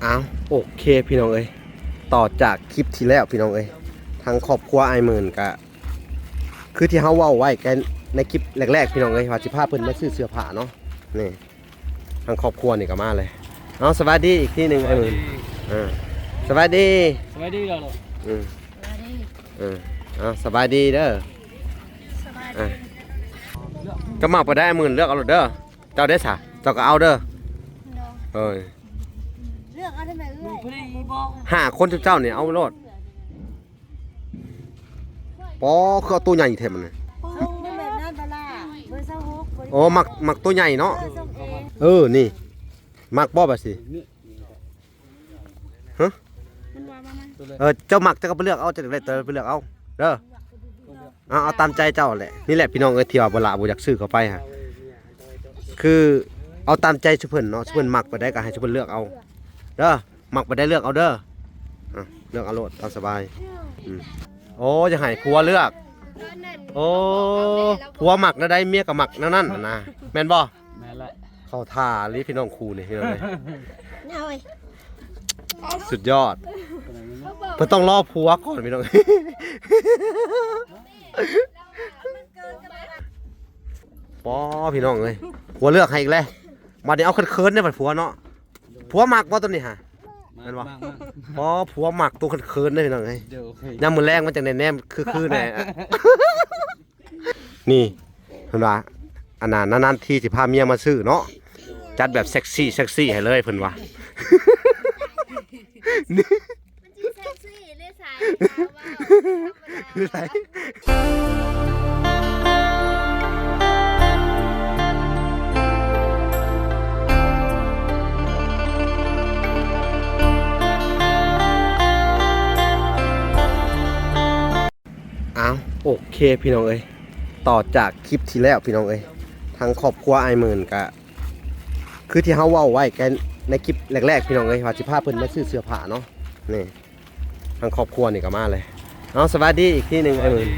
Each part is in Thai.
อ้าวโอเคพี่น้องเอ้ยต่อจากคลิปที่แล้วพี่น้องเอ้ยทางครอบครัวไอหมื่นกะคือที่เขาเว้าไว้กันในคลิปแรกๆพี่น้องเอ้ยว่าสิพาเพิ่นมาซื้อเสื้อผ้าเนาะนี่ทางครอบครัวนี่ก็มาเลยเอาสวัสดีอีกทีหนึ่งไอหมื่นสวัสดีสวัสดีแล้วอืมเอาสบายดีเด้อก็มาไปได้หมื่นเลือกเอาเด้อเจ้าได้สะเจ้าก็เอาเด้อเอ้ยเลือกเอาได้ไหมเอ้ยห้าคนเจ้าเนี่ยเอาโลดปอคือเอาตัวใหญ่เท่มันเลยส่งได้แบบนั้นปะล่ะเบอร์26โอ้มักตัวใหญ่เนาะส่งเองนี่มักบ่แบบสิฮะเจ้ามักเจ้าก็ไปเลือกเอาจะได้ไปเลือกเอาเด้อเอาตามใจเจ้าแหละนี่แหละพี่น้องเอ้ยที่ว่าบ่ละบ่อยากซื้อเข้าไปฮะคือเอาตามใจชุเพิ่นเนาะชุเพิ่นมักไปได้ก็ให้ชุเพิ่นเลือกเอาเด้อมักไปได้เลือกเอาเด้อเลือกเอาโลดเอาสบายโอ้จะให้ผัวเลือกโอ้ผัวหมักนะได้เมียก็หมักนั่นนะแม่นบ่แม่นละเข้าท่าลิพี่น้องครูนี่พี่น้องเลย เอาไว้สุดยอดเพิ่นต้องรอผัวก่อนพี่น้องป้อพี่น้องเลยผัวเลือกให้อีกแล้วมาเดี๋ยวเอาเคินๆเนี่ยบัดผัวเนาะผัวหมักบ่ตัวนี้ฮะแม่นบ่ป้อผัวหมักตัวเคินๆเนี่ยพี่น้องเอ้ยยามมื้อแรงมันจังแน่ๆคือแน่นี่เพิ่นว่าอันนั้นนานๆทีสิพาเมียมาซื้อเนาะจัดแบบเซ็กซี่ให้เลยเพิ่นว่ามันสิเซ็กซี่เลยสายว่าโอเคพี่น้องเอ้ยต่อจากคลิปที่แล้วพี่น้องเอ้ยทางครอบครัวไอหมื่นกะคือที่เขาเว้าไว้กันในคลิปแรกๆพี่น้องเอ้ยว่าสิพาเพิ่นมาซื้อเสื้อผ้าเนาะนี่ทางครอบครัวนี่ก็มาเลยเอาสวัสดีอีกทีหนึ่งไอหมื่น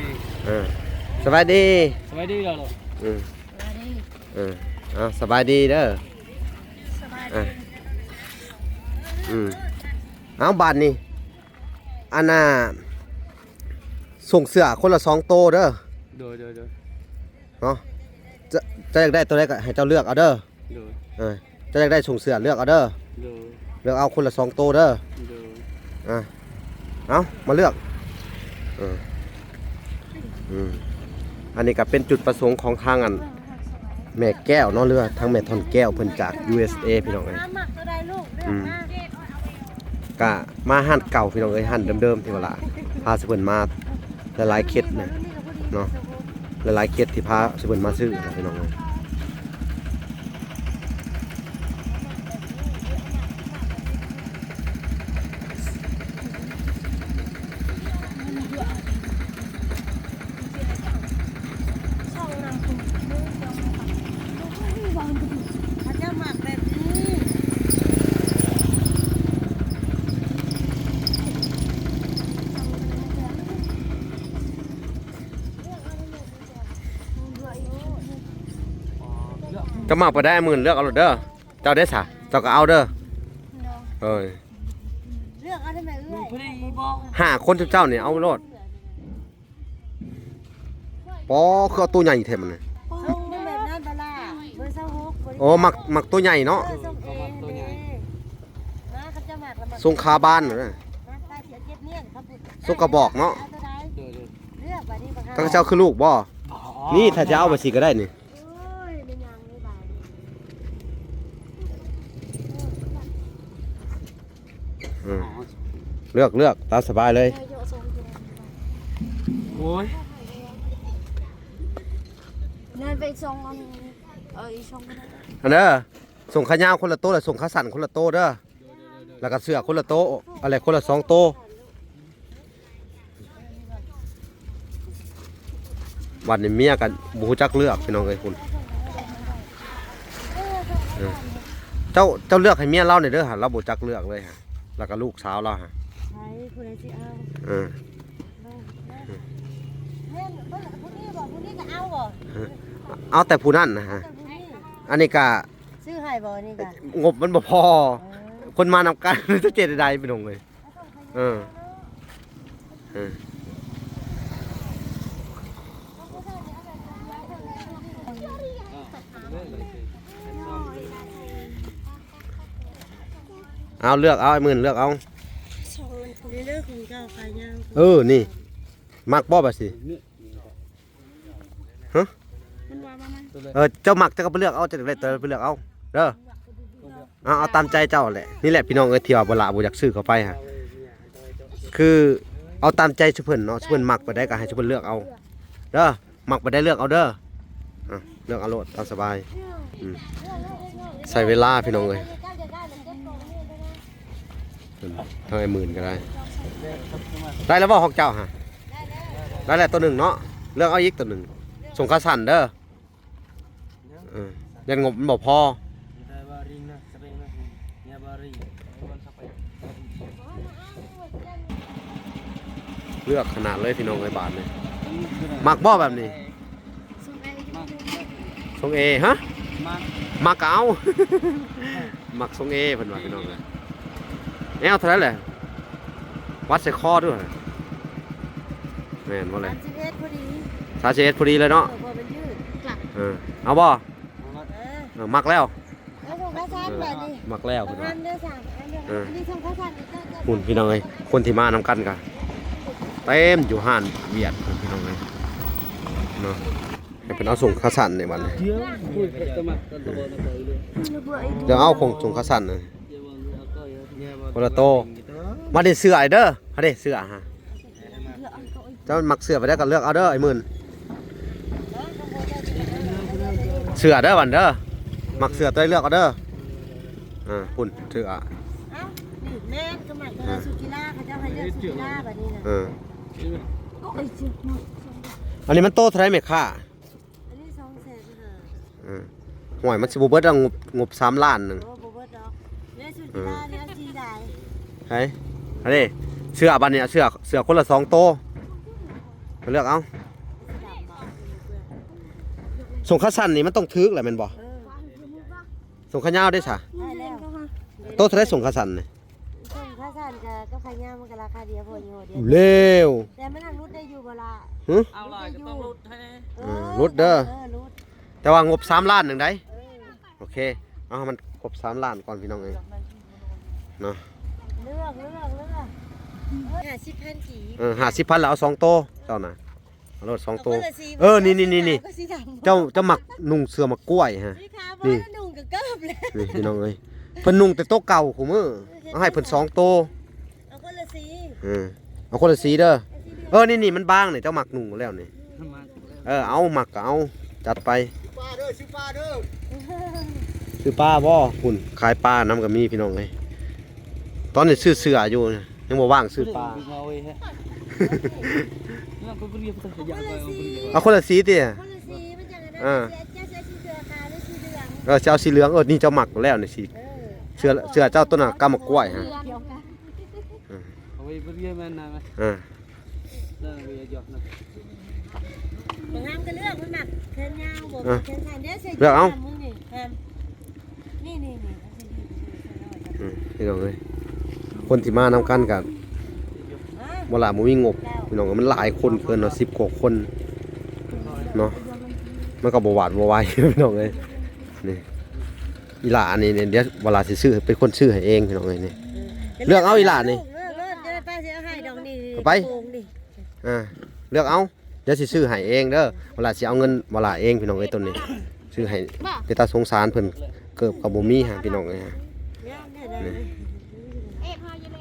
สวัสดีสวัสดีแล้วเอาสบายดีเด้อเอาบาทนี่อันน่ะส่งเสื้อคนละ2โตเด้อโดยเนาะจะอยากได้ตัวใดก็ให้เจ้าเลือกเอาเด้อจะอยากได้ส่งเสื้อเลือกเอาเด้อเลือกเอาคนละ2โตเด้อเอามาเลือกอันนี้ก็เป็นจุดประสงค์ของทางอันแม่แก้วเนาะเรือทางแม่ทอนแก้วเพิ่นจาก USA พี่น้องเอ้ยก็มาหั่นเก่าพี่น้องเอ้ยหั่นเดิมๆที่ว่าล่ะพาสิเพิ่นมาหลายๆเคสเนี่ยเนาะหลายๆเคสที่พาสิเพิ่นมาซื้อนะพี่น้องเอ้ยก็มาไปได้หมื่นเลือกเอาเด้อเจ้าได้สะเจ้าก็เอาเด้อเลือกเอาได้ไหมเอ้ยห้าคนเจ้าเนี่ยเอาโลดปอคือเอาตัวใหญ่เท่มันเลยส่งได้แบบนั้นปะล่ะเบอร์26โอ้มักตัวใหญ่เนาะส่งเองนะเขาจะหมักแล้วมันส่งคาบ้านน่ะส่งกระบอกเนาะเลือกบัดนี้บ่ครับทั้งเจ้าคือลูกบ่นี่ถ้าจะเอาไปสิก็ได้นี่เลือกตามสบายเลยโอ้ยนั่นไปส่งอีส่งอันเด้อส่งขายาวคนละโต๊ะแล้วส่งขาสั้นคนละโต๊ะเด้อแล้วก็เสื้อคนละโต๊ะอะไรคนละ2โต๊ะวันนี้เมียกันบูจักเลือกพี่น้องเอ้ยคุณเจ้าเลือกให้เมียเล่าหน่อยเด้อฮะเราบูจักเลือกเลยฮะแล้วก็ลูกสาวเราฮะใช่ผู้ใดสิเอาผู้นี้ก็เอาบ่เอาแต่ผู้นั้นนะฮะอันนี้ก็ ซื้อให้บ่นี่ก็งบมันบ่พอ คนมานำกันจะเจ็ดใดพี่น้องเลยเออเอาเลือกเอาไอ้หมื่นเลือกเอาเลือกของเจ้าขายยาวนี่มักบ่แบบสิฮะเจ้ามักเจ้าก็ไปเลือกเอาจะได้เตอไปเลือกเอาเด้อเอาตามใจเจ้าแหละนี่แหละพี่น้องที่ว่าบ่ละบ่อยากซื้อเข้าไปฮะคือเอาตามใจชุเพิ่นเนาะชุเพิ่นมักไปได้ก็ให้ชุเพิ่นเลือกเอาเด้อมักไปได้เลือกเอาเด้อเลือกเอาโลดตามสบายใส่เวลาพี่น้องเอ้ยเท่าไอ้หมื่นก็ได้ได้แล้วบ่ของเจ้าฮะได้แล้วตัวหนึ่งเนาะเลือกเอาอีกตัวหนึ่งส่งค่าสั่นเด้อยันงบมันบ่พอเลือกขนาดเลยพี่น้องไอ้บาทเลยมักบ่แบบนี้ส่งเอฮะมักเอามักส่งเอเพิ่นว่าพี่น้องเลยเท่าไหร่แหละวัดใส่คอด้วยแม่นว่าอะไร31พอดีเลยเนาะเอาบ่มักแล้วมักแล้วหุ่นพี่น้องเลยคนที่มานำกันกันเต็มอยู่ห้านเวียดพี่น้องเลยเนาะให้เป็นเอาส่งข้าสั่นในวันนี้เดี๋ยวเอาคงส่งข้าสั่นเลยคนละโตมาดิเสือไอเด้อฮะเด้เสือฮะเจ้ามักเสือไปได้ก็เลือกเอาเด้อไอ้หมื่นเสือเด้อวันเด้อมักเสือตัวเลือกเอาเด้อปุ่นเสือแม่ก็หมักตัวสุกิล่าเขาจะให้เลือกสุกิล่าแบบนี้นะอันนี้มันโตเท่าไรไหมค่ะอันนี้200,000ค่ะห่วยมันสิบเบิร์ดงบ3 ล้านนึงโอ้บ่เบิดดอกเนี่ยสุกิล่าเนี่ยสีได้ใช่อันนี้เสือบันเนี่ยเสือคนละ2 โตเลือกเอาส่งข้าสั้นนี่มันต้องทึกแหละแม่นบ่ส่งข้ายาวได้ซะโตเท่าไรส่งข้าสั้นนี่ส่งข้าสั้นก็ขายยาวมันก็ราคาเดียวพออยู่เดียวเร็วแต่มันรุดได้อยู่บ่ล่ะเอาล่ะก็ต้องรุดให้รุดเด้อแต่ว่างบ3 ล้านนึงได้โอเคเอามันครบ3 ล้านก่อนพี่น้องเองเนาะเลือก50,000กี่50,000แล้วเอา2 โตเจ้าน่ะเอารถ2 โตนี่เจ้าหมักนุ่งเสื้อหมักกล้วยฮะนี่นุ่งกับเกิบเลยนี่พี่น้องเอ้ยเพิ่นนุ่งแต่โตเก่าคู่มื้อเอาให้เพิ่น2 โตเอาคนละสีเอาคนละสีเด้อนี่มันบางนี่เจ้าหมักนุ่งแล้วนี่เอาหมักก็เอาจัดไปซื้อปลาเด้อซื้อปลาบ่คุณขายปลาน้ำก็มีพี่น้องเอ้ยตอนนี้ซื้อเสืออยู่ยังบ่ว่างซื้อปลาเอาคนละสีติจะเอาสีเหลืองนี่เจ้าหมักแล้วนี่สีเสือเจ้าต้นน่ะกำมะกล้วยฮะบางงามก็เลือกมันหนักแขนยาวบอกแขนสั้นเดี๋ยวเสียเลือกเอานี่พี่น้องเลยคนที่มานำกันกันเวลามันมีงบพี่น้องมันหลายคนเกินเนาะ10 กว่าคนเนาะมันก็บวาดบวายพี่น้องเลยนี่อีหล่านี่เนี่ยเดี๋ยวเวลาสิซื้อเป็นคนซื้อให้เองพี่น้องเลยนี่เลือกเอาอีหล่านี่ไปเลือกเอาเดี๋ยวสิซื้อให้เองเด้อเวลาสิเอาเงินเวลาเองพี่น้องเลยต้นนี้ซื้อให้เป็นตาสงสารเพิ่นเกิดกับบ่มีฮะพี่น้องเลยฮะ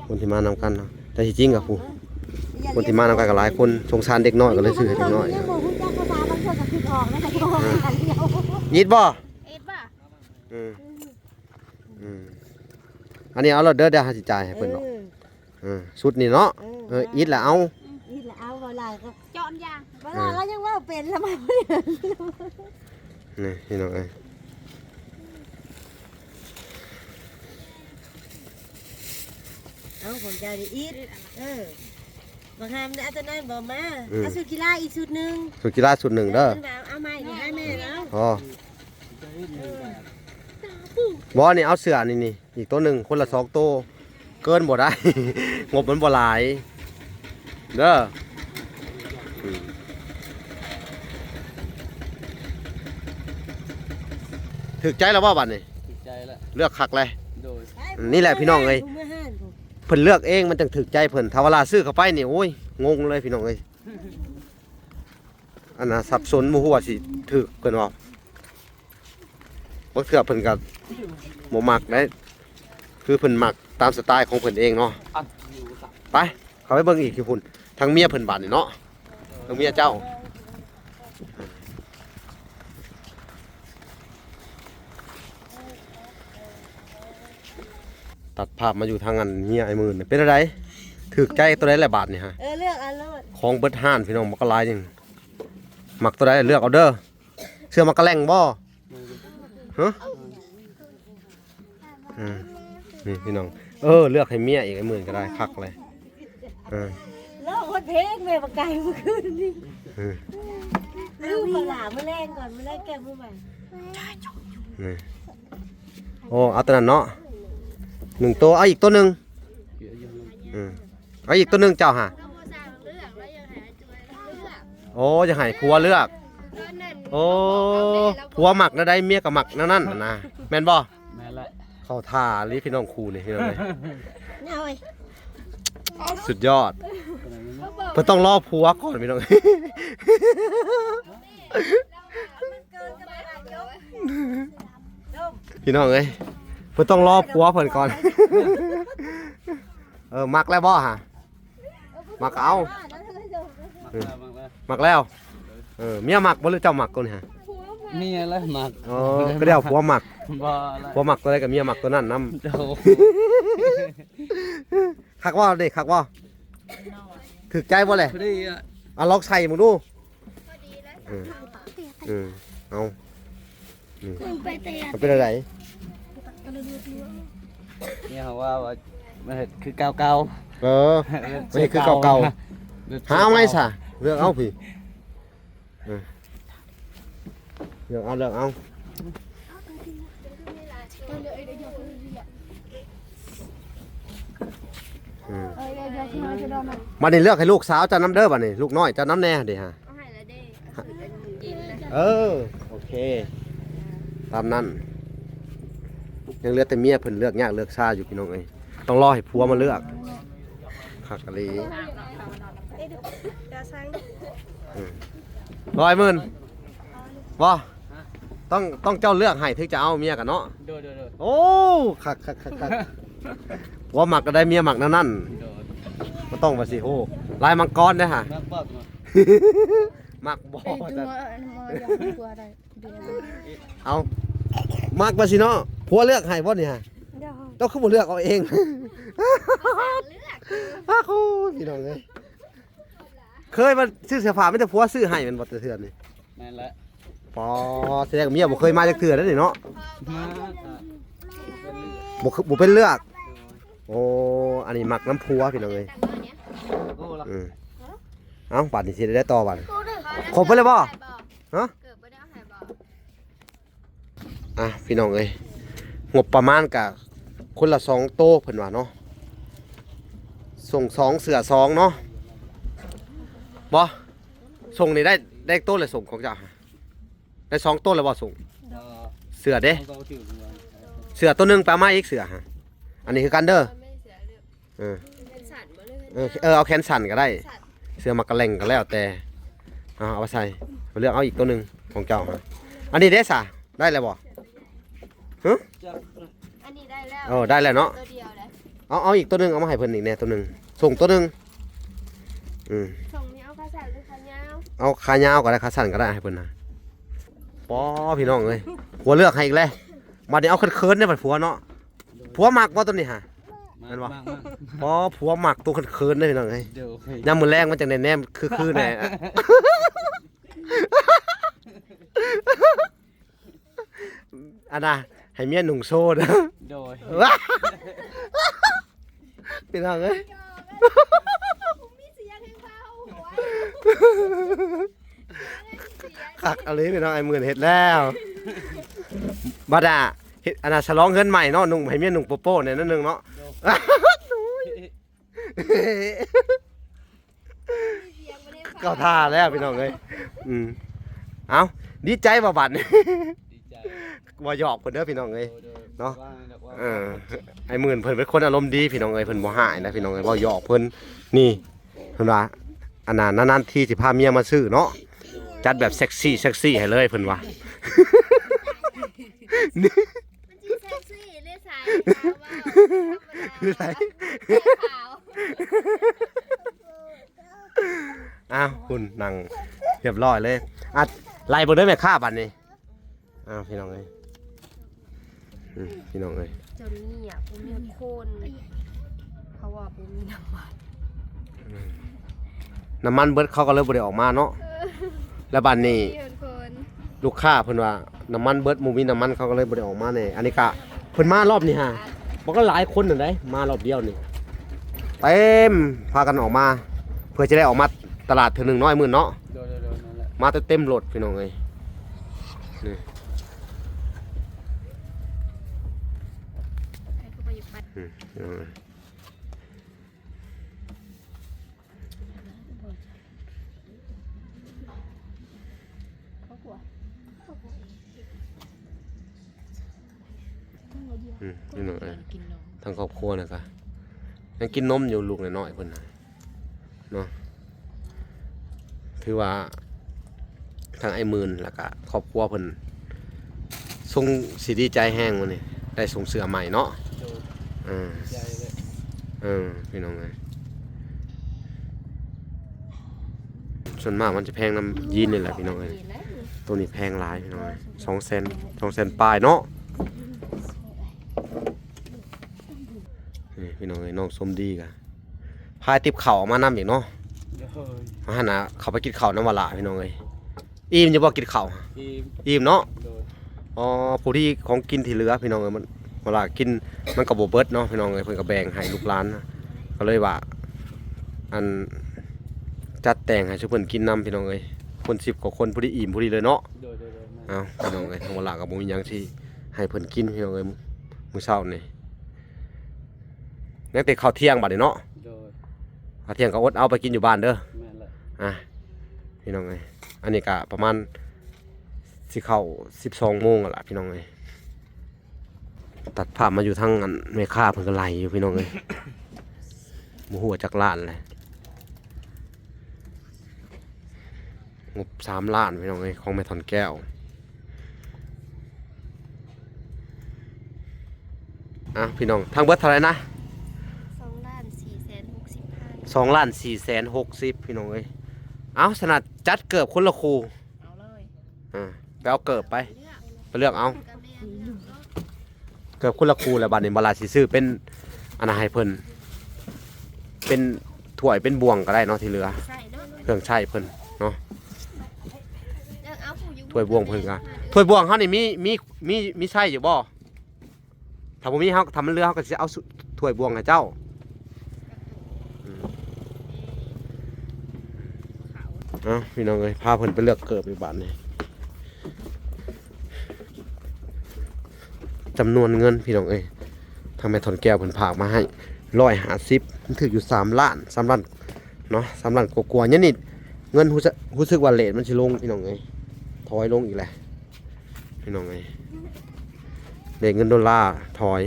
คนที่มานำกันเนาะแต่จริงกับผู้คนที่มานำกันกับหลายคนสงสารเด็กน้อยก็เลยซื้อให้เด็กน้อยยิดบ่อันนี้เอาเราเด้อหาสิจ่ายให้เพิ่นเนาะสุดนี่เนาะยิดแล้วเอาเวลาก็จอมยางเวลาเรายังว่าเป็นแล้วมานี่พี่น้องเอ้ยเอาของเจ้าดิอีทบางคำเนี่ยอาจารย์นั่นบอกมาเอาสุกีฬาอีกสุดหนึ่งสุกีฬาสุดหนึ่งเด้อเอาใหม่ดิให้แม่แล้ว บ่นี่เอาเสือนี่อีกตัวหนึ่งคนละ2ตัวเกินบ่ได้ งบมันบ่หลายเด้อถึกใจแล้วบ่บัดนี้ ถูกใจแล้ว เลือกคักเลย โดย นี่แหละพี่น้องเอ้ยเพิ่นเลือกเองมันจังถึกใจเพิ่นถ้าเวลาซื้อเข้าไปนี่โอ้ยงงเลยพี่น้องเอ้ยอันน่ะสับสนบ่ฮู้ว่าสิถึกเพิ่นว่าบ่เทื่อเพิ่นก็บ่มักได้คือเพิ่นมักตามสไตล์ของเพิ่นเองเนาะ อันอยู่สัก ไปเขาไปเบิ่งอีกคือพุ่นทั้งเมียเพิ่นบาดนี่เนาะทั้งเมียเจ้าตัดภาพมาอยู่ทางอันเมียไอ้มื่นเป็นอะไรถึกใจตัวใดแหละบาทนี่ฮะ เลือกอันโลด ของเบิดห้านพี่น้องมักกะลายจริงมักตัวใดเลือกเอาเด้อเสื้อมักกะแล่งบ่ฮะนี่พี่น้องเลือกให้เมียอีกไอ้มื่นก็ได้คักเลยโลกคนเพลงแม่ปากไก่เมื่อคืนนี่ลูกปลาเมื่อแรงก่อนเมื่อแรงแก้มือใหม่ นี่โอ้เอาตัวนั้นเนาะ1ตัวเอาอีกตัวหนึงเอาอีกตัวหนึงเจ้าฮะโอ้จะให้ผัวเลือกโอ้ผัวหมักนะได้เมียก็หมักนั่นนะแม่นบ่ แม่ละ เข้าท่าลิพี่น้องครูนี่พี่น้องเลย เอาไว้ สุดยอดเพิ่นต้องรอผัวก่อนพี่น้อง พี่น้องเอ้ยเพิ่นต้องรอผัวเพิ่นก่อน มักแล้วบ่ฮะมักเอา มากแล้วมักแล้วเมียมักบ่หรือเจ้ามักก่อนฮะ เมียละหมัก ก็เดี๋ยวผัวมัก บ่ละ ผัวมักตัวใดกับเมียมักตัวนั้นนำ โด คักว่าเด้คักว่าถึกใจบ่แหละ พอดีอ่ะ เอาลองใส่มึงดูเอามันเป็นอะไร เนี่ยเขาว่ามันเห็ดคือเก่า ไม่ใช่คือเก่าๆหาเอาไงซะเลือกเอาพี่เลือกเอาบัดนี้เลือกให้ลูกสาวเจ้าน้ำเด้อบัดนี้ลูกน้อยเจ้าน้ำแน่ดิฮะโอเคตามนั้นยังเหลือแต่เมียเพิ่นเลือกยากเลือกซ่าอยู่พี่น้องเอ้ยต้องรอให้ผัวมาเลือกคักกะลี100,000บ่ต้องเจ้าเลือกให้ถึงจะเอาเมียกันเนาะ โดย โอ้คักผัวหมักก็ได้เมียหมักนั่นมันต้องว่าสิโอ้ลายมังกรเด้อฮะ มากบอกมา มักบ่เอามักบ่สิเนาะผัวเลือกให้บ่นี่ฮะเจ้าคือบ่เลือกเอาเองโอ้พี่น้องเอ้ยเคยมาซื้อเสื้อผ้าไม่แต่ผัวซื้อให้มันบ่เทื่อนี่ แม่ละ ปอแสดงว่าเมียบ่เคยมาจักเทื่อนั่นนี่เนาะ มา บ่เป็นเลือกโอ้อันนี้มักน้ำผัวพี่น้องเอ้ย โอ้ละ เอ้าบัดนี้สิได้ต่อบัดครบไปเลยบ่ฮะพี่น้องเอ้ยงบประมาณกะคนละ2โต๊ะเพิ่นว่าเนาะส่ง2เสือ2เนาะบ่ส่งนี่ได้โต๊ะเลยส่งของเจ้าได้2โต๊ะเลยบ่ส่งเสือเด้ เขาถือ เสือตัวหนึงไปเอามาอีกเสือฮะอันนี้คือกันเด้อเอาแขนสั่นก็ได้เสือมักกะแล่งก็แล้วแต่เอาไปใส่เลือกเอาอีกตัวหนึงของเจ้าฮะอันนี้เด้ซะได้แล้วบ่ฮะ อันนี้ได้แล้ว ได้แล้วเนาะ ตัวเดียวเลย เอาอีกตัวหนึงเอามาให้เพิ่นอีกแน่ตัวหนึงส่งตัวหนึงส่งนี้เอาข้าวสารหรือข้าวเหนียว เอาขายาวก็ได้ขาสั้นก็ได้ให้เพิ่นนะปอพี่น้องเอ้ยผัวเลือกให้อีกแล้วบัดนี้เอาเคินๆได้บัดผัวเนาะผัวมักบ่ตัวนี้ฮะ มันวะ ปอผัวมักตัวเคินๆได้พี่น้องเอ้ย เดี๋ยวย ามมื้อแรงมันจังได้แนมคือแน่ อันน่ะให้เมียหนุ่งโซ่เด้อ โดย พี่น้องเอ้ย มีเสียงให้เขาหัว คักเอาเลยพี่น้องไอ้หมื่นเฮ็ดแล้วบัดอ่ะ เฮ็ดอันน่ะฉลองเงินใหม่เนาะนุ่งให้เมียนุ่งโปโป้เนี่ยนั่นนึงเนาะ เก่าท่าแล้วพี่น้องเอ้ยเอ้าดีใจบ่บัดนี่ ดีใจ บ่หยอกเพิ่นเด้อพี่น้องเอ้ย เนาะ ว่า ไอ้หมื่นเพิ่นเป็นคนอารมณ์ดีพี่น้องเอ้ยเพิ่นบ่หายนะพี่น้องเอ้ยบ่หยอกเพิ่นนี่เพิ่นว่าอันนั้นนานๆทีสิพาเมียมาซื้อเนาะจัดแบบเซ็กซี่ให้เลยเพิ่นว่า มันจีเซ็กซี่เลยสายขาวว่าธรรมดาขาว อ้าวคุณนั่งเรียบร้อยเลยอ่ะไล่เบิ่งเด้อแม่ค้าบัดนี้อ้าวพี่น้องเอ้ยพี่น้องเอ้ย จนนี่อ่ะผมมีคนเพราะว่าผมมีน้ำมัน น้ำมันเบิดเขาก็เลยบ่ได้ออกมาเนาะแล้วบัดนี้ มีคน ลูกค้าเพิ่นว่าน้ำมันเบิดหมู่มีน้ำมันเขาก็เลยบ่ได้ออกมาแน่อันนี้ก็เพิ่นมารอบนี้ฮะมันก็หลายคนนั่นเด้มารอบเดียวนี่เต็มพากันออกมา เพื่อจะได้ออกมาตลาดเทื่อนึงน้อยมื้อเนาะ โดนนั่นแหละ มาเต็มรถพี่น้องเอ้ยนี่ ให้เขาไปอยู่ไป พี่น้องเอ้ยพี่น้องเอ้ยทางครอบครัวนะครับยังกินนมอยู่ลูกน้อยๆเพิ่นน่ะเนาะถือว่าทางไอ้หมื่นแล้วก็ครอบครัวเพิ่นทรงสิดีใจแห้งมื้อนี้ได้ส่งเสื้อใหม่เนาะ โดน ใจเลยพี่น้องเอ้ยส่วนมากมันจะแพงน้ำยีนนี่แหละพี่น้องเอ้ยตัวนี้แพงหลายพี่น้องเอ้ย200,000ปลายเนาะนี่พี่น้องเอ้ยน้องสมดีกะพายติบเข่าวออกมานำอีกเนาะ โดน มาหั่นน่ะเขาไปกินข้าวน้ำวะละพี่น้องเอ้ยอิ่มจะบ่กินข้าว ทีม อิ่มเนาะ โดน อ๋อผู้ที่ของกินที่เหลือพี่น้องเอ้ยมันเวลากินมันก็บ่เบิดเนาะพี่น้องเอ้ยเพิ่นก็แบ่งให้ลูกหลานนะก็เลยว่าอันจัดแต่งให้ชุเพิ่นกินนํพี่น้องเอ้ยคน10กว่าคนผู้ที่อิ่มผู้ที่เลยเนาะ โดน เอ้าพี่น้องเอ้ยทางเวลาก็บ่มีหยังที่ให้เพิ่นกินพี่น้องเอ้ยมื้อเช้านี่ยังแต่ข้าวเที่ยงบัดนี้เนาะ โดน ข้าวเที่ยงก็อดเอาไปกินอยู่บ้านเด้อ แม่นละ พี่น้องเอ้ยอันนี้ก็ประมาณสิเข้า12 โมงแล้วล่ะพี่น้องเอ้ยตัดภาพมาอยู่ทางอันแม่ค้าเพิ่นก็ไล่อยู่พี่น้องเอ้ย บ่ฮู้ว่าจักล้านเลยงบ3 ล้านพี่น้องเอ้ยของแม่ถอนแก้วพี่น้องทางเบิดเท่าไหร่นะ 2,460,000 2,460,000พี่น้องเอ้ยเอาสนัดจัดเกือบคนละคู่ เอาเลย ไปเอาเกือบไปเลือกเอา กระแม่เลือกเนาะ เกือบคนละคู่แล้วบัดนี้บ่ลาสิซื้อเป็นอันนั้นให้เพิ่นเป็นถ้วยเป็นบ่วงก็ได้เนาะที่เหลือ ใส่เนาะ เครื่องใช้เพิ่นเนาะ เลือกเอาผู้อยู่ ถ้วยบ่วงเพิ่นก็ถ้วยบ่วงเฮานี่มีใช้อยู่บ่ถ้าบ่มีเฮาทำมันเหลือเฮาก็สิเอาถ้วยบ่วงให้เจ้าพี่น้องเอ้ยพาเพิ่นไปเลือกเกิบอีกบาทนี่จำนวนเงินพี่น้องเอ้ยทางแม่ถอนแก้วเพิ่นฝากมาให้150มันถืออยู่3 ล้านเนาะ3 ล้านกว่าๆเนี่ยนี่เงินรู้สึกว่าเรทมันสิลงพี่น้องเอ้ยถอยลงอีกแล้วพี่น้องเอ้ยเรทเงินดอลลาร์ถอย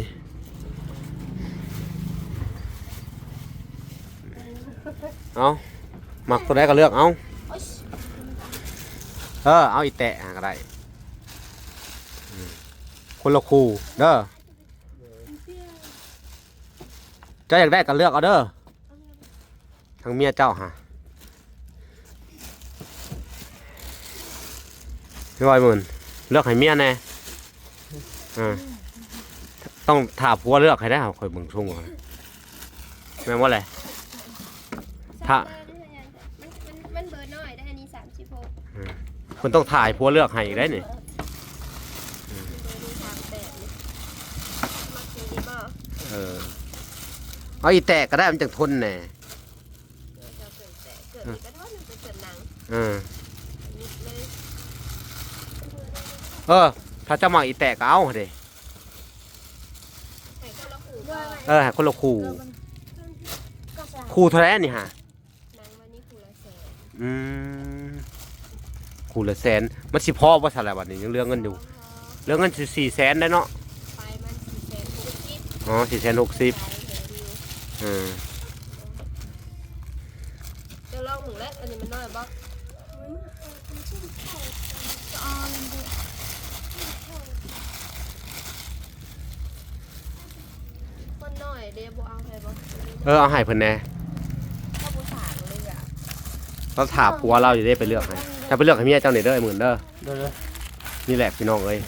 เอามักตัวใดก็เลือกเอาเอาอีแตะก็ได้คนละคู่เด้อเจ้าอยากได้ก็เลือกเอาเด้อทางเมียเจ้าฮะพี่บอยหมื่นเลือกให้เมียแน่ต้องถามผัวเลือกให้ได้คอยเบิ่งช่วงก่อนแม่นว่าอะไรถ้า มันเบอร์น้อยได้อันนี้36คุณต้องถ่ายผัวเลือกให้อีกได้นี่ 38มักดีบ่ เอาอีแตะก็ได้มันจังทนแน่ เกิดกระท้อนมันจะเกิดหนังนิดเลย ถ้าเจะมาอีแตะก็เอาเด้ ให้คนละคู่ ก็สาม คู่เท่าไหร่นี่ฮะ นางวันนี้คู่ละแสน อืมคู่ละแสนมันสิพอบ่ซั่นล่ะบัดนี้ยังเหลือเงินอยู่เหลือเงินสิ400,000ได้เนาะ ไปมัน460,000 อ๋อ460 หลายแสนอยู่ อืม จะลองหนึ่งแล้วอันนี้มันน้อยบ่คนน้อยเดี๋ยวบ่เอาให้บ่ เอาให้เพิ่นแหน่ ถ้าบ่สานเลยอ่ะ เราถามผัวเราอยู่ได้ไปเลือกให้ถ้าไปเลือกให้เมียเจ้านี่เด้อไอ้หมื่นเด้อ เด้อ นี่แหละพี่น้องเอ้ย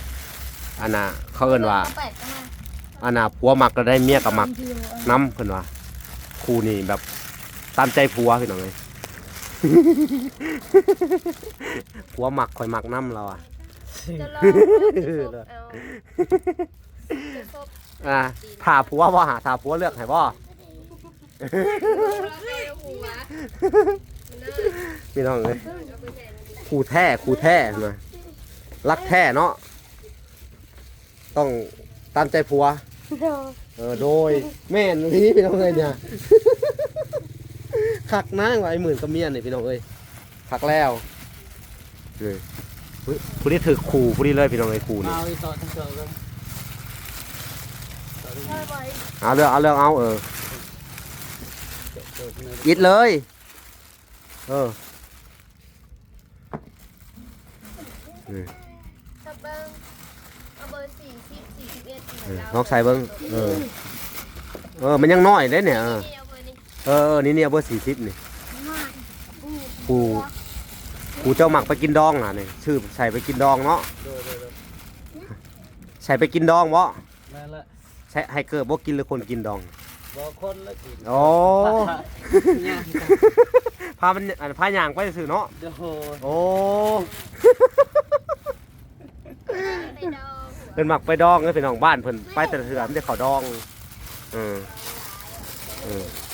อันน่ะเขาเอิ้นว่า แปดก็มา อันน่ะผัวมักก็ได้เมียก็มักนํเพิ่นว่าคู่นี่แบบตามใจผัวพี่น้องเอ้ย ผัวมักข่อยมักนํเราอ่ะ จะลองจะซบเอาจะซบ ถ้าผัวบ่หาถ้าผัวเลือกให้บ่ แล้วก็หัว พี่น้องเอ้ยคู่แท้นะรักแท้เนาะต้องตามใจผัวโดยแม่นนี้พี่น้องเอ้ยเนี่ย คักนะว่าไอ้หมื่นกับเมียนี่พี่น้องเอ้ยคักแล้วนี่ผู้ที่ถือขู่ผู้ที่เลยพี่น้องเอ้ยขู่นี่ เอาอีกต่อทั้งเชิงเลย เอาเลือกเอาอิดเลยถ้าเบิ้งเอาเบอร์40 41 น้องใส่เบิ้งมันยังน้อยเด้เนี่ย นี่เอาเบอร์นี้ นี่เบอร์40นี่กูเจ้าหมักไปกินดองน่ะนี่ชื่อใส่ไปกินดองเนาะ เด้อ ใส่ไปกินดองบ่ นั่นแหละ ใส่ให้เกิดบ่กินหรือคนกินดอง บ่คนละกิน โอ้ เนี่ย พามันพาย่างไปซื่อเนาะ เด้อ โอ้ ไปดอง เพิ่นหมักไปดองเด้อพี่น้องบ้านเพิ่นไปแต่ละเทื่อมันได้เข้าดอง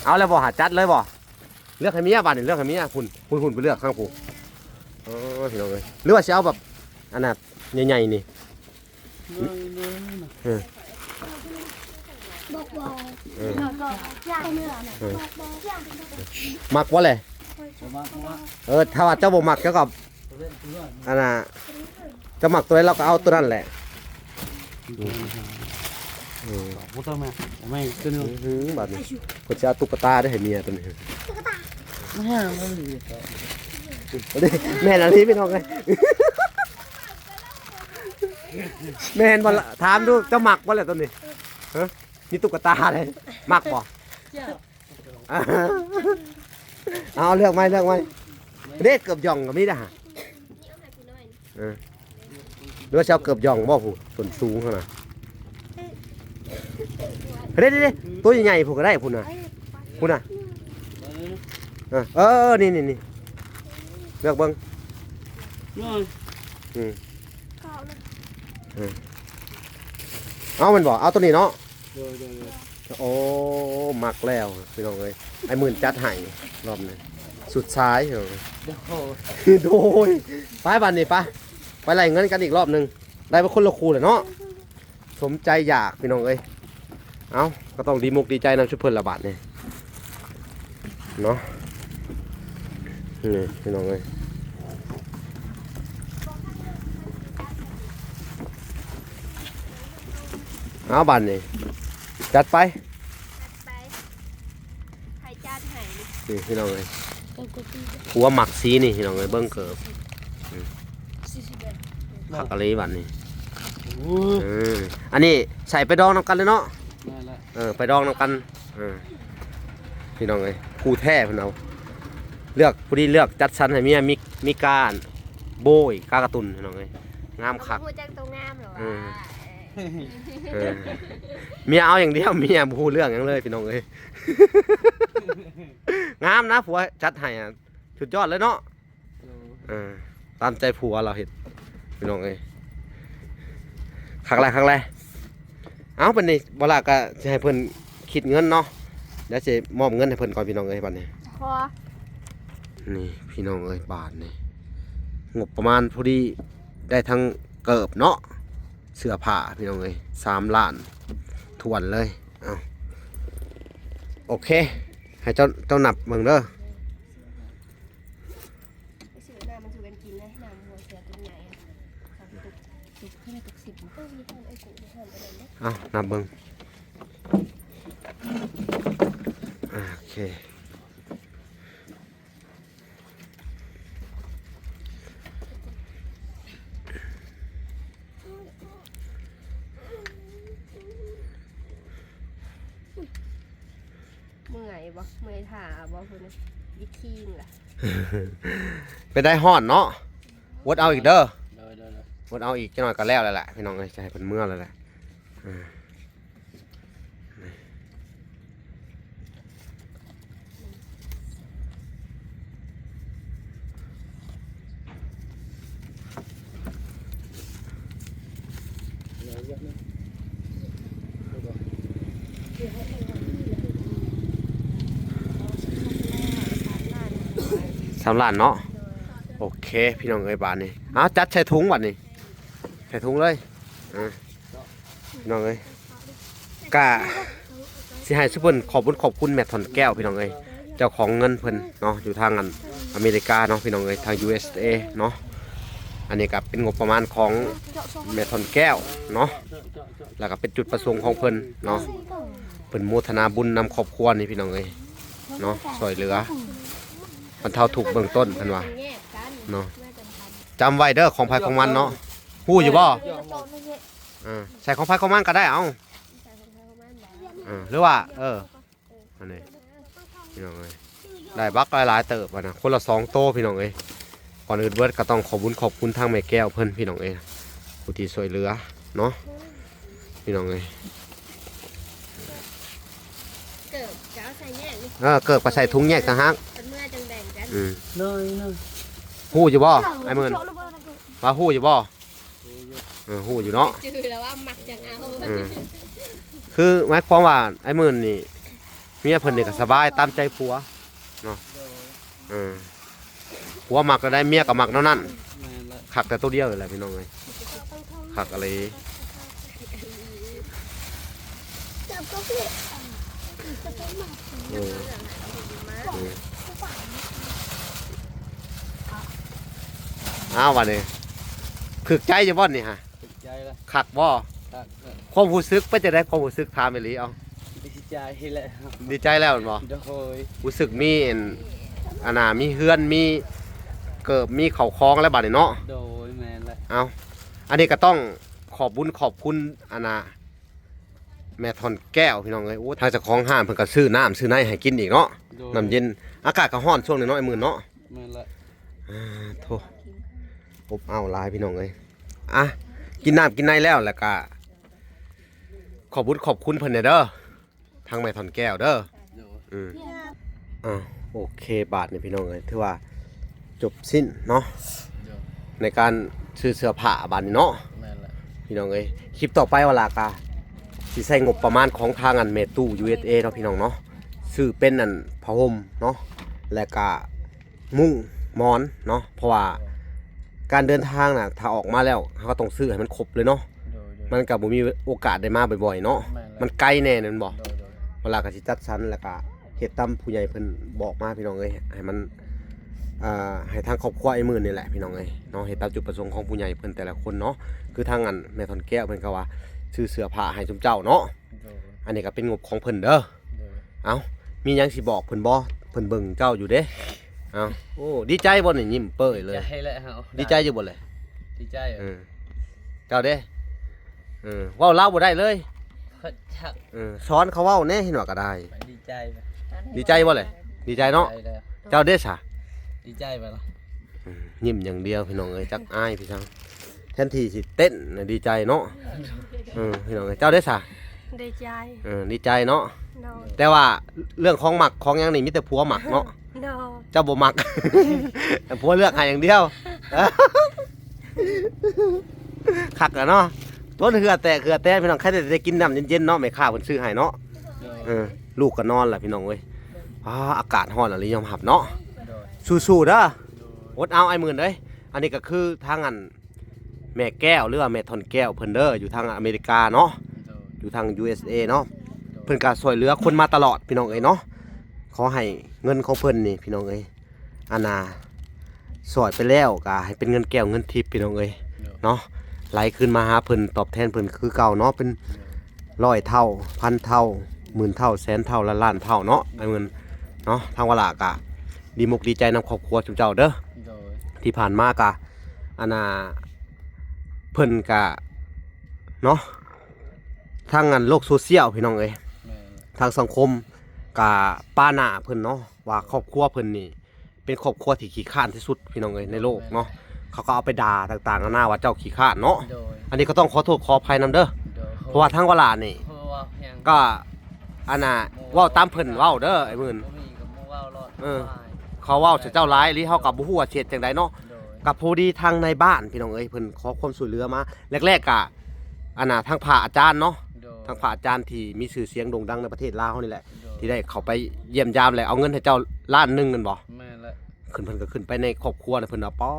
เอาแล้วบ่หาจัดเลยบ่เลือกให้เมียบ้านนี่เลือกให้เมียหุ่นไปเลือกข้างผู้พี่น้องเอ้ยหรือว่าสิเอาแบบอันน่ะใหญ่ๆนี่ บอกบอก เออ ย่างเนื้อน่ะ มักบ่เลย มา ถ้าว่าเจ้าบ่มักเจ้าก็อันน่ะเจ้ามักตัวใดเราก็เอาตัวนั้นแหละ บ่ต้องมาไม่ขึ้น บัดนี้เพิ่นสิเอาตุ๊กตาได้ให้เมียตัวนี้ ไม่ห่างมันดีต่อ แม่นอันนี้พี่น้องเอ้ยแม่นบ่ล่ะถามดูเจ้ามักบ่ล่ะตัวนี้ฮะมีตุ๊กตาเลยมักบ่เอาเลือกไหมเด็กเกือบหย่องก็มีนะฮะ นี่เอาให้กูหน่อย หรือว่าสิเกือบหย่องบ่ผู้ส่วนสูงขนาดเด็ดตัวใหญ่ๆผู้ก็ได้ผู้น่ะนี่เลือกเบิ่ง น้อย เอามันบอกเอาตัวนี้เนาะ เด้อ โอ้มักแล้วพี่น้องเอ้ยไอ้หมื่นจัดให้รอบนี้สุดท้ายพี่น้องเอ้ย เด้อ โดยไปบันนี้ไปไล่เงินกันอีกรอบหนึงได้เป็นคนละคู่เลยเนาะสมใจอยากพี่น้องเอ้ยเอาก็ต้องดีมุกดีใจนำชุดเพิ่นละบาทนี่เนาะนี่พี่น้องเอ้ยเอาบันนี่จัดไป ไปใครจานไหน นี่พี่น้องเอ้ยหัวหมักสีนี่พี่น้องเอ้ยเบิ้งเกิบผักกะหรี่บันนี่อันนี้ใส่ไปดองน้ำกันเลยเนาะ นั่นแหละ ไปดองน้ำกันพี่น้องเอ้ยคู่แท้เพิ่นเอาเลือกผู้ที่เลือกจัดสรรให้เมียมีการโบยกากระตุนพี่น้องเอ้ยงามคัก หัวจังตรงงามเหรอวะ เมียเอาอย่างเดียวเมียบ่ฮู้เรื่องหยังเลยพี่น้องเอ้ย งามนะผัวจัดให้อ่ะสุดยอดเลยเนาะตามใจผัวเราเห็นพี่น้องเอ้ยคักแรกเอาเป็นนี่บ่ล่ะก็สิให้เพิ่นคิดเงินเนาะเดี๋ยวสิมอบเงินให้เพิ่นก่อนพี่น้องเอ้ยบัดนี้ พอ นี่พี่น้องเอ้ยบาทนี่งบประมาณพอดีได้ทั้งเกิบเนาะเสื้อผ้าพี่น้องเอ้ย3 ล้านทวนเลยเอา โอเคให้เจ้านับเบิ่งเด้อ ไปซื้อน้ำมันสู่กันกินนะน้ำหัวเสือตัวใหญ่อะตุกให้ได้ตุก10ต้องมีทานไอ้กูมีทานอะไรเด้อ นับเบิ่งโอเค เมื่อยบ่เมื่อยถ่าบ่พุ่นน่ะวิคีงล่ะ ไปได้ฮ้อนเนาะวดเอาอีกเด้อ โดยว ดเอาอีกจักหน่อยก็แล้วแหละพี่น้องเอ้ยจะให้เพิ่นเมื่อแล้วแหละอ่า เยอะนะ 3 ล้านเนาะโอเคพี่น้องเอ้ยบาทนี่จัดใส่ถุงบัดนี้ใส่ถุงเลยพี่น้องเอ้ยกะสิให้ซุเพิ่นขอบคุณแม่ถอนแก้วพี่น้องเอ้ยเจ้าของเงินเพิ่นเนาะอยู่ทางอเมริกาเนาะพี่น้องเอ้ยทาง USA เนาะอันนี้ก็เป็นงบประมาณของแม่ถอนแก้วเนาะแล้วก็เป็นจุดประสงค์ของเพิ่นเนาะเพิ่นโมทนาบุญนำครอบครัวนี่พี่น้องเอ้ยเนาะช่วยเหลือบรรเทาทุกข์เบื้องต้นเพิ่นว่า แยกกัน เนาะ เมื่อกันทัน จำไว้เด้อของไผของมันเนาะฮู้อยู่บ่ใส่ของไผของมันก็ได้เอาหรือว่าอันนี้พี่น้องเอ้ยได้บักหลายๆเติบนะคนละ2โตพี่น้องเอ้ยก่อนอื่นเบิดก็ต้องขอบคุณทางแม่แก้วเพิ่นพี่น้องเอ้ยผู้ที่ช่วยเหลือเนาะพี่น้องเอ้ย เกิดจะเอาใส่แยกนี่ เกิดไปใส่ถุงแยกต่างหาก เป็นเมื่อจังแบ่งกัน น้อย ฮู้อยู่บ่ไอ้หมื่นว่าฮู้อยู่บ่ฮู้อยู่เนาะ จือแล้วว่าหมักจังเอา คือหมายความว่าไอ้หมื่นนี่เมียเพิ่นนี่ก็สบายตามใจผัวเนาะผัวมักก็ได้เมียก็มักเท่านั้น แม่นละ ขักแต่ตัวเดียวเลยแหละพี่น้องเอ้ยขักอะไรวันนี้ถึกใจจะบ่นนี่ฮะ ติดใจละ ขักบ่ ครับ ความรู้สึกไปจะได้ความรู้สึกถามไปลีเอา ดีใจแหละ ดีใจแล้วแม่นบ่ โดย รู้สึกมีมีเฮือนมีเกิบมีเข่าคล้องแล้วบัดนี้เนาะ โดยแม่นละ เอาอันนี้ก็ต้องขอบคุณแม่ทอนแก้วพี่น้องเอ้ยโอ้ทางเจ้าของห้างเพิ่นก็ซื้อน้ำซื้อไนให้กินอีกเนาะ โดย น้ำเย็นอากาศก็ร้อนช่วงนี้เนาะไอ้มื้อเนาะ แม่นละ โธ่อบอ้าวหลายพี่น้องเอ้ยกินน้ำกินไนแล้วแล้วก็ขอบคุณเพิ่นเด้อทางแม่ทอนแก้วเด้อ โดย โอเคบาทนี่พี่น้องเอ้ยถือว่าจบสิ้นเนาะ โดย ในการซื้อเสื้อผ้าบาทนี้เนาะ แม่นละ พี่น้องเอ้ยคลิปต่อไปว่าลากาสิใช้งบประมาณของทางเมตู้ USA เนาะพี่น้องเนาะซื้อเป็นผ้าห่มเนาะและก็มุ้งหมอนเนาะเพราะว่าการเดินทางน่ะถ้าออกมาแล้วเราก็ต้องซื้อให้มันครบเลยเนาะ โดย มันก็บ่มีโอกาสได้มาบ่อยๆเนาะ แม่นละ มันไกลแน่นั่นบ่ โดย เวลาก็สิจัดสรรแล้วก็เฮ็ดตามผู้ใหญ่เพิ่นบอกมาพี่น้องเอ้ยให้มันให้ทางครอบครัวไอ้มื้อนี่แหละพี่น้องเอ้ยเนาะเฮ็ดตามจุดประสงค์ของผู้ใหญ่เพิ่นแต่ละคนเนาะคือทางแม่ทอนแก้วเพิ่นก็ว่าซื้อเสื้อผ้าให้จุมเจ้าเนาะ โดย อันนี้ก็เป็นงบของเพิ่นเด้อ โดย เอ้ามีหยังสิบอกเพิ่นบ่เพิ่นเบิ่งเจ้าอยู่เด้เอ้าโอ้ดีใจบ่นี่ยิ้มเป้ยเลย ใจแหละเฮา ดีใจอยู่บ่เลย ดีใจ เจ้าเด้เว้าลาวบ่ได้เลย ชัก สอนเขาเว้าแน่เห็นว่าก็ได้ ดีใจไป ดีใจบ่เลยดีใจเนาะ ใจแล้ว เจ้าเด้ซะ ดีใจไปละ ยิ้มอย่างเดียวพี่น้องเอ้ยจักอายพี่ช่างแทนที่สิเต้นน่ะดีใจเนาะพี่น้องเอ้ยเจ้าได้ซะ ดีใจ ดีใจเนาะ นอน แต่ว่าเรื่องของหมักของหยังนี่มีแต่ผัวหมักเนาะ นอน เจ้าบ่หมัก แต่ผัวเลือกให้อย่างเดียว คักอะเนาะต้นเหือแต่พี่น้องใครได้กินน้ำเย็นๆเนาะแม่ค้าเพิ่นซื้อให้เนาะ โดย ลูกก็นอนล่ะพี่น้องเอ้ยอากาศร้อนอะไรยอมรับเนาะ โดย สู้ๆเด้ออดเอาไอ้หมื่นเด้ยอันนี้ก็คือทางแม่แก้วหรือว่าแม่ทอนแก้วเพิ่นเด้ออยู่ทางอเมริกาเนาะ โดย อยู่ทาง USA เนาะ เพิ่น พิ่นก็ช่วยเหลือคนมาตลอดพี่น้องเอ้ยเนาะขอให้เงินของเพิ่นนี่พี่น้องเอ้ยอานาสอยไปแล้วก็ให้เป็นเงินแก้วเงินทิพย์พี่น้องเอ้ยเนาะไหลขึ้นมาหาเพิ่นตอบแทนเพิ่นคือเก่าเนาะเป็น100 เท่าพันเท่าหมื่นเท่าแสนเท่าละล้านเท่าเนาะไอ้เงินเนาะทางวลากะดีมุกดีใจนำครอบครัวจุเจ้าเด้อ โดย ที่ผ่านมากะอานาเพิ่นกะเนาะทางงานโลกโซเชียลพี่น้องเอ้ย แม่ ทางสังคมกะป้าหน้าเพิ่นเนาะว่าครอบครัวเพิ่นนี่เป็นครอบครัวที่ขี้ข้านที่สุดพี่น้องเอ้ยในโลกเนาะเขาก็เอาไปด่าต่างๆนานาว่าเจ้าขี้ข้านเนาะ โดย อันนี้ก็ต้องขอโทษขออภัยนำเด้อ โดย เพราะว่าทางวลานี่ เพราะว่ายัง ก็อันน่ะเว้าตามเพิ่นเว้าเด้อไอ้มื่น บ่มีกับหมู่เว้ารอด เขาเว้าเสียเจ้าร้ายหรือเฮาก็บ่ฮู้ว่าเฮ็ดจังไดเนาะ โดย กับพอดีทางในบ้านพี่น้องเอ้ยเพิ่นขอความช่วยเหลือมาแรกๆกะอันน่ะทางพระอาจารย์เนาะ โดย ทางพระอาจารย์ที่มีชื่อเสียงโด่งดังในประเทศลาวเฮานี่แหละ โดย ที่ได้เข้าไปเยี่ยมยามแล้วเอาเงินให้เจ้าล้านหนึงกันบ่ แม่นละ ขึ้นเพิ่นก็ขึ้นไปในครอบครัวน่ะเพิ่นว่าป๊อ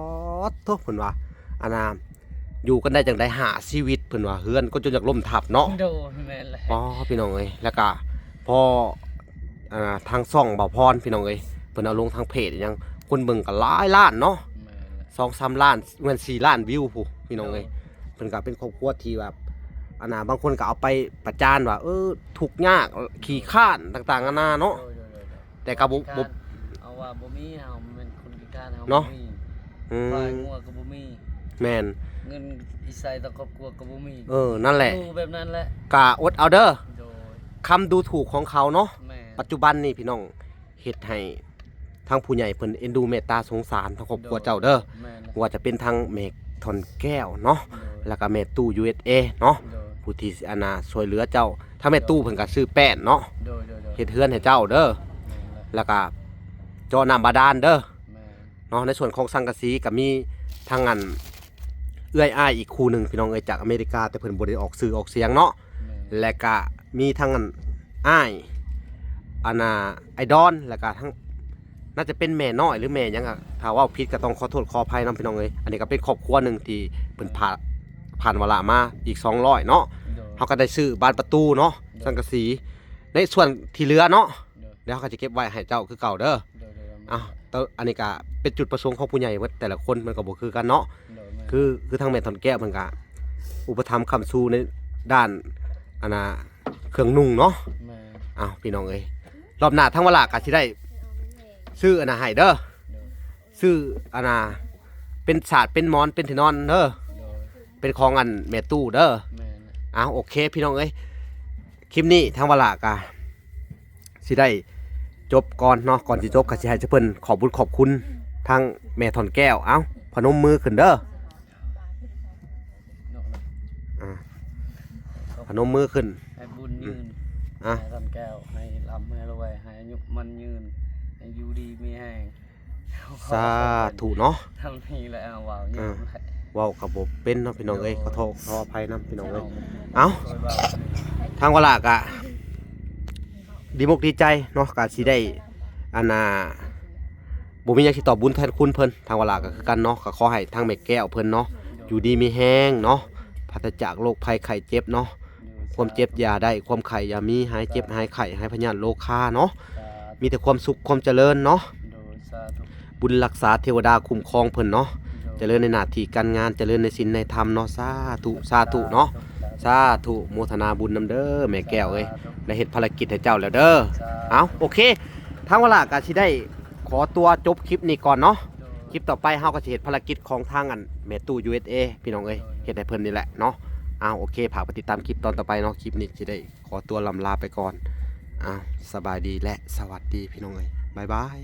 ดโตเพิ่นว่าอันน่ะอยู่กันได้จังได๋5ชีวิตเพิ่นว่าเฮือนก็จนอยากล่มทับเนาะ โดยแม่นละ อ๋อพี่น้องเอ้ยแล้วก็พอทางช่องเบาพรพี่น้องเอ้ยเพิ่นเอาลงทางเพจอีหยังคนเบิ่งก็หลายล้านเนาะ แม่นละ 2-3 ล้านเงิน4ล้านวิวพู้พี่น้องเอ้ยเพิ่นก็เป็นครอบครัวที่แบบอันน่ะบางคนก็เอาไปประจานว่าทุกข์ยากขี้ข้านต่างๆนานาเนาะ โดย แต่ก็บ่ เอาว่าบ่มีเฮามันเป็นคนพิการเฮา เนาะ บ่มี อื ควาย ม งัวก็บ่มี แม่น เงินอีใส่ต่อครอบครัวก็บ่มี นั่นแหละ อยู่แบบนั้นแหละ ก็อดเอาเด้อ โดย คำดูถูกของเขาเนาะ แม่ ปัจจุบันนี่พี่น้องเฮ็ดให้ทางผู้ใหญ่เพิ่นเอ็นดูเมตตาสงสารทางครอบครัวเจ้าเด้อ แม่นละ ว่าจะเป็นทางเมกทอนแก้วเนาะ โดย แล้วก็แม่ตู้ USA เนาะ โดย ผู้ที่อานาช่วยเหลือเจ้า ถ้าแม่ตู้เพิ่นก็ซื้อแป้นเนาะ โดยโดย เฮ็ดเฮือนให้เจ้าเด้อ แม่นละ แล้วก็เจาะน้ำบาดาลเด้อ แม่น เนาะในส่วนของสังกะสีก็มีทางอันเอื้อยอ้ายอีกคู่หนึงพี่น้องเอ้ยจากอเมริกาแต่เพิ่นบ่ได้ออกสื่อออกเสียงเนาะ แม่น และก็มีทางอันอ้ายอานาไอดอนแล้วก็ทั้งน่าจะเป็นแม่น้อยหรือแม่หยังอ่ะถ้าว่าผิดก็ต้องขอโทษขออภัยนํพี่น้องเอ้ยอันนี้ก็เป็นครอบครัวหนึงที่เพิ่นผ่านเวลามาอีก200เนาะ โดย เขาก็ได้ซื้อบานประตูเนาะสังกะสีในส่วนที่เหลือเนาะ โดย เดี๋ยวเขาก็จะเก็บไว้ให้เจ้าคือเก่าเด้อ โดย อ้าวแต่อันนี้ก็เป็นจุดประสงค์ของผู้ใหญ่ว่าแต่ละคนมันก็บ่คือกันเนาะ โดยแม่น คือทางแม่ถอนแก้วมันก็อุปถัมภ์คำสู้ในด้านอันน่ะเครื่องนุ่งเนาะ แม่น อ้าวพี่น้องเอ้ยรอบหน้าทั้งเวลาก็สิได้ซื้ออันน่ะให้เด้อ โดย ซื้ออันน่ะเป็นศาสตร์เป็นหมอนเป็นที่นอนเด้อ โดย เป็นของอันแม่ตู้เด้อ แม่นละ อ้าวโอเคพี่น้องเอ้ยคลิปนี้ทั้งเวลากะสิได้จบก่อนเนาะก่อนสิจบก็สิให้เพิ่นขอบคุญขอบคุณทางแม่ถอนแก้วเอ้าพนมมือขึ้นเด้อ เนาะ อ่าพนมมือขึ้น ให้บุญยืน อ่ะ ให้ท่านแก้วให้ร่ำให้รวยให้อายุมันยืนให้อยู่ดีมีแห้ง สาธุเนาะ ทำนี้แหละเอาว่าวยืนให้ เว้ากับบ่เป็นเนาะพี่น้องเอ้ยขอโทษขออภัยนํพี่น้องเอ้ย เอา เอ้า โดยว่า ทางเวลากะดีมกดีใจเนาะก็สิได้อันน่ะบ่มีหยังสิตอบบุญแทนคุณเพิ่นทางเวลาก็คือกันเนาะก็ขอให้ทางแม่แก้วเพิ่นเนาะอยู่ดีมีแห้งเนาะปราศจากโรคภัยไข้เจ็บเนาะความเจ็บอย่าได้ความไข้อย่ามีหายเจ็บหายไข้หายพยาธิโรคาเนาะมีแต่ความสุขความเจริญเนาะ โดยสาธุ บุญรักษาเทวดาคุ้มครองเพิ่นเนาะเจริญในหน้าที่การงานเจริญในศีลในธรรมเนาะสาธุสาธุเนาะสาธุโมทนาบุญนำเด้อแม่แก้วเอ้ยได้เฮ็ดภารกิจให้เจ้าแล้วเด้อเอาโอเคทางเวลาก็สิได้ขอตัวจบคลิปนี้ก่อนเนาะคลิปต่อไปเฮาก็สิเฮ็ดภารกิจของทางอันแม่ตู้ USA พี่น้องเอ้ยเฮ็ดให้เพิ่นนี่แหละเนาะเอาโอเคฝากไปติดตามคลิปตอนต่อไปเนาะคลิปนี้สิได้ขอตัวลำลาไปก่อนเอาสบายดีและสวัสดีพี่น้องเอ้ยบ๊ายบาย